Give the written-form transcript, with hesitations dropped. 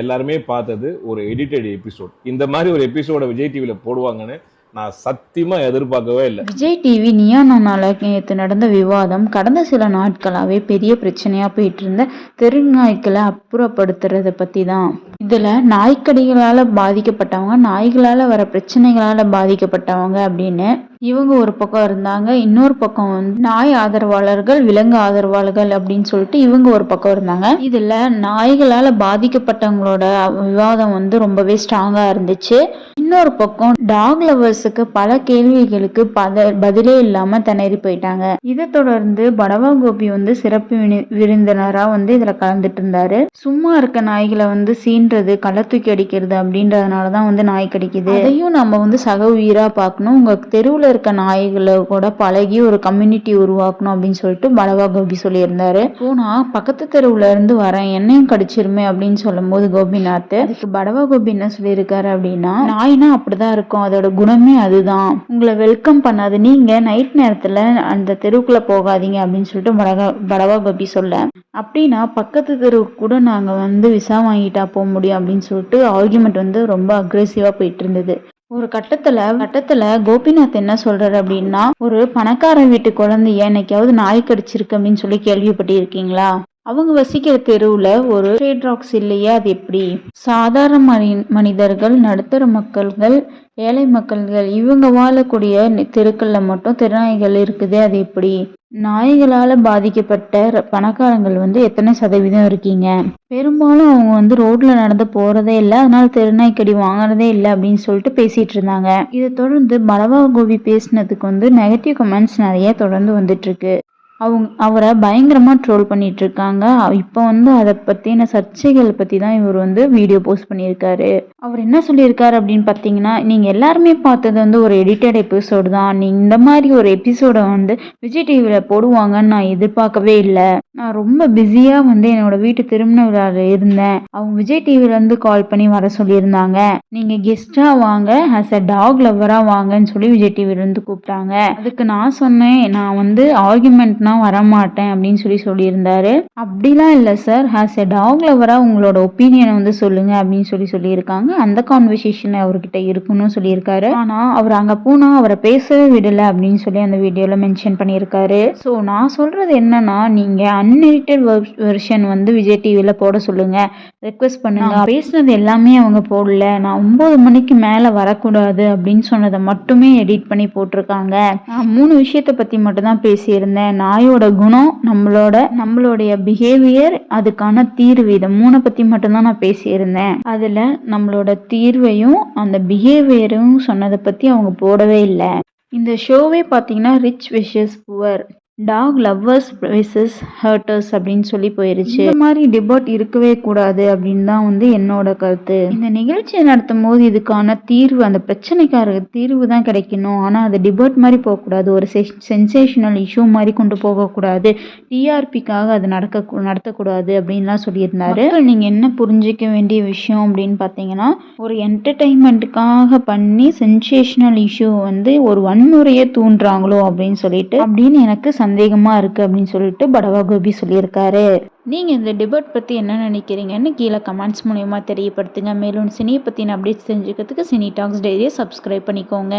எல்லாருமே பார்த்தது ஒரு எடிட்டட் எபிசோட். இந்த மாதிரி ஒரு எபிசோட விஜய் டிவில போடுவாங்கன்னு நான் சத்தியமா எதிர்பார்க்கவே இல்லை. விஜய் டிவி நீயா நானால நேற்று நடந்த விவாதம் கடந்த சில நாட்களாவே பெரிய பிரச்சனையா போயிட்டு இருந்த தெருநாய்க்களை அப்புறப்படுத்துறத பத்தி தான். இதுல நாய்க்கடிகளால பாதிக்கப்பட்டவங்க, நாய்களால வர பிரச்சனைகளால பாதிக்கப்பட்டவங்க அப்படின்னு இவங்க ஒரு பக்கம் இருந்தாங்க. இன்னொரு பக்கம் வந்து நாய் ஆதரவாளர்கள், விலங்கு ஆதரவாளர்கள் அப்படின்னு சொல்லிட்டு இவங்க ஒரு பக்கம் இருந்தாங்க. இதுல நாய்களால பாதிக்கப்பட்டவங்களோட விவாதம் வந்து ரொம்பவே ஸ்ட்ராங்கா இருந்துச்சு. இன்னொரு பக்கம் டாக் லவர்ஸுக்கு பல கேள்விகளுக்கு பதிலே இல்லாம திணறி போயிட்டாங்க. இதை தொடர்ந்து படவா கோபி வந்து சிறப்பு விருந்தினரா வந்து இதுல கலந்துட்டு இருந்தாரு. சும்மா இருக்க நாய்களை வந்து சீன்றது, களை தூக்கி அடிக்கிறது அப்படின்றதுனாலதான் வந்து நாய் கடிக்குது, அதையும் நம்ம வந்து சக உயிரா பார்க்கணும், உங்க தெருவுல இருக்க நாய்களை கூட பழகி ஒரு கம்யூனிட்டி உருவாக்கணும் அப்படின்னு சொல்லிட்டு படவா கோபி சொல்லியிருந்தாரு. நான் பக்கத்து தெருவுல இருந்து வரேன், என்னையும் கடிச்சிருமே அப்படின்னு சொல்லும் போது கோபிநாத் அதுக்கு படவா கோபி என்ன சொல்லியிருக்காரு அப்படின்னா, நாய்னா அப்படிதான் இருக்கும், அதோட குணமே அதுதான், உங்களை வெல்கம் பண்ணாது, நீங்க நைட் நேரத்துல அந்த தெருவுக்குள்ள போகாதீங்க அப்படின்னு சொல்லிட்டு படவா கோபி சொல்ல, அப்படின்னா பக்கத்து தெருவுக்கு கூட நாங்க வந்து விசா வாங்கிட்டா போக முடியும் அப்படின்னு சொல்லிட்டு ஆர்குமெண்ட் வந்து ரொம்ப அக்ரெசிவா போயிட்டு இருந்தது. ஒரு கட்டத்துல கோபிநாத் என்ன சொல்றாரு அப்படின்னா, ஒரு பணக்கார வீட்டு குழந்தைய என்னைக்காவது நாய் கடிச்சிருக்கு அப்படின்னு சொல்லி கேள்விப்பட்டிருக்கீங்களா? அவங்க வசிக்கிற தெருவுல ஒரு ஸ்ட்ரீட் டாக்ஸ் இல்லையே, அது எப்படி? சாதாரண மனிதர்கள், நடுத்தர மக்கள்கள், ஏழை மக்கள்கள் இவங்க வாழக்கூடிய தெருக்கள்ல மட்டும் தெருநாய்கள் இருக்குது, அது எப்படி? நாய்களால பாதிக்கப்பட்ட பணக்காரங்கள் வந்து எத்தனை சதவீதம் இருக்கீங்க? பெரும்பாலும் அவங்க வந்து ரோட்ல நடந்து போறதே இல்லை, அதனால தெருநாய்க்கடி வாங்குறதே இல்லை அப்படின்னு சொல்லிட்டு பேசிட்டு இருந்தாங்க. இதை தொடர்ந்து படவா கோபி பேசினதுக்கு வந்து நெகட்டிவ் கமெண்ட்ஸ் நிறைய தொடர்ந்து வந்துட்டு இருக்கு. அவரை பயங்கரமா ட்ரோல் பண்ணிட்டு இருக்காங்க. இப்போ வந்து அதை பத்தின சர்ச்சைகள் பத்தி தான் இவர் வந்து வீடியோ போஸ்ட் பண்ணியிருக்காரு. அவர் என்ன சொல்லியிருக்காரு அப்படின்னு பார்த்தீங்கன்னா, நீங்க எல்லாருமே பார்த்தது வந்து ஒரு எடிட்டட் எபிசோடு தான், நீங்க இந்த மாதிரி ஒரு எபிசோட வந்து விஜய் டிவியில போடுவாங்கன்னு நான் எதிர்பார்க்கவே இல்லை. நான் ரொம்ப பிஸியா வந்து என்னோட வீட்டு திருமண விழாவில் இருந்தேன், அவங்க விஜய் டிவில இருந்து கால் பண்ணி வர சொல்லியிருந்தாங்க, நீங்க கெஸ்டா வாங்க, ஆஸ் அ டாக் லவ்வரா வாங்கன்னு சொல்லி விஜய் டிவில இருந்து கூப்பிட்டாங்க. அதுக்கு நான் சொன்னேன், நான் வந்து ஆர்குமெண்ட் வரமாட்டேன் அப்படின்னு சொல்லியிருந்தாரு. அப்படிலாம் இல்லை சார், ஆஸ் எ டாக் லவரா உங்களோட ஒப்பீனியனை வந்து சொல்லுங்க அப்படின்னு சொல்லியிருக்காங்க. அந்த கான்வர்சேஷன் அவர்கிட்ட இருக்குன்னு சொல்லியிருக்காரு. ஆனா அவர் அங்க போனா அவரை பேசவே விடல அப்படின்னு சொல்லி அந்த வீடியோல மென்ஷன் பண்ணியிருக்காரு. ஸோ நான் சொல்றது என்னன்னா, நீங்க அன்எடிட்டட் வெர்ஷன் வந்து விஜய் டிவில போட சொல்லுங்க, ரெக்வெஸ்ட் பண்ணுங்க. பேசுனது எல்லாமே அவங்க போடல, நான் 9 மணிக்கு மேல வரக்கூடாது அப்படின்னு சொன்னதை மட்டுமே எடிட் பண்ணி போட்டிருக்காங்க. நான் 3 விஷயத்தை பத்தி மட்டும் தான் பேசியிருந்தேன், நாயோட குணம், நம்மளுடைய பிஹேவியர், அதுக்கான தீர்வு, இதை 3 பத்தி மட்டும்தான் நான் பேசியிருந்தேன். அதுல நம்மளோட தீர்வையும் அந்த பிஹேவியரும் சொன்னதை பத்தி அவங்க போடவே இல்லை. இந்த ஷோவே பார்த்தீங்கன்னா rich versus poor, dog lovers versus haters அப்படின்னு சொல்லி போயிருச்சு. இந்த மாதிரி டிபேட் இருக்கவே கூடாது அப்படின்னு தான் வந்து என்னோட கருத்து. இந்த நிகழ்ச்சியை நடத்தும் போது இதுக்கான தீர்வு, அந்த பிரச்சனைக்கான தீர்வு தான் கிடைக்கணும். ஆனா அது டிபேட் மாதிரி போகக்கூடாது, ஒரு சென்சேஷனல் இஷ்யூ மாதிரி கொண்டு போகக்கூடாது, டிஆர்பிக்காக அது நடத்தக்கூடாது அப்படின்லாம் சொல்லியிருந்தாரு. நீங்க என்ன புரிஞ்சிக்க வேண்டிய விஷயம் அப்படின்னு பார்த்தீங்கன்னா, ஒரு என்டர்டைன்மெண்ட்டுக்காக பண்ணி சென்சேஷனல் இஷ்யூ வந்து ஒரு வன்முறையை தூண்டுறாங்களோ அப்படின்னு எனக்கு சந்தேகமா இருக்கு அப்படின்னு சொல்லிட்டு படவா கோபி சொல்லியிருக்காரு. நீங்க இந்த டிபேட் பத்தி என்ன நினைக்கிறீங்கன்னு கீழே கமெண்ட்ஸ் மூலியமா தெரியப்படுத்துங்க. மேலும் சினியை பத்தின அப்டேட்ஸ் தெரிஞ்சுக்கிறதுக்கு சினி டாக்ஸ் டைரியை சப்ஸ்கிரைப் பண்ணிக்கோங்க.